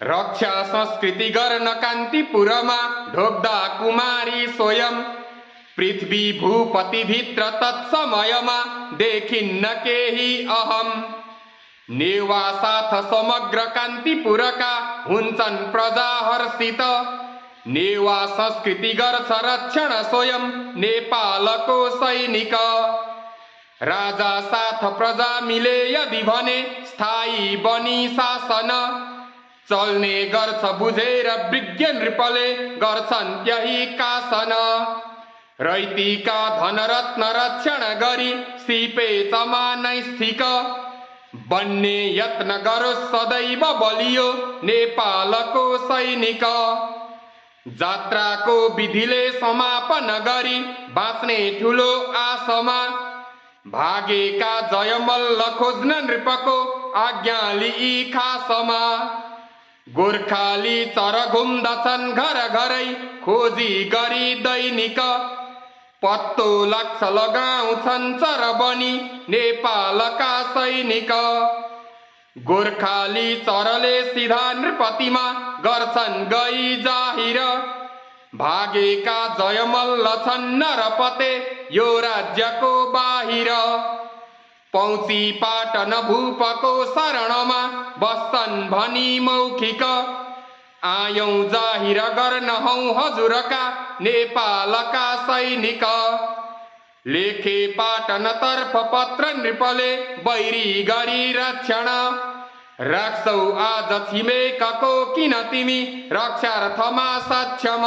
रक्षा संस्कृति गर्न कान्तिपुरमा ढोग्दा कुमारी स्वयं पृथ्वी भूपति भित्र तत्समयमा देखिन्न केही अहम नेवा साथ समग्र कान्तिपुरका हुन्छन् प्रजा हर्षित नेवा संस्कृति गर्छ रक्षण स्वयं नेपालको सैनिक राजा साथ प्रजा मिले यदि भने स्थायी बनी शासन चल्ने गर्छ बुझेर विज्ञ नृपले गर्छन् त्यही कासन रैतीका धनरत्न रक्षण गरी सिपे चमानैस्थिक बन्ने यत्न गरोस् सदैव बलियो नेपालको सैनिक जात्राको विधिले समापन गरी बाँच्ने ठुलो आशमा भागेका जयमल्ल खोज्न नृपको आज्ञा लिई खासमा गोर्खाली चर घुम्दछन् घर घरै खोजी गरी दैनिक पत्तो लाग्छ लगाउँछन् चर बनी नेपालका सैनिक गोर्खाली चरले सिधा नृपतिमा गर्छन् गई जाहिर भागेका जयमल्ल छन् नरपते यो राज्यको बाहिर पौची पाटन भूपको शरणमा बस्छन् भनी मौखिक आयौं जाहिर गर्न हौ हजुरका नेपालका सैनिक लेखे पाटन तर्फ पत्र नृपले बैरी गरी रक्षण राख्छौ आज छिमेकको किन तिमी रक्षार्थमा सक्षम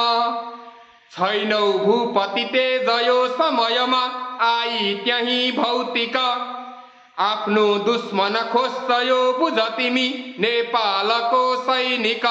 छैनौ भूपति तेज यो समयमा आई त्यही भौतिक आफ्नो दुश्मन खोज्छ यो बुझ तिमी नेपालको सैनिक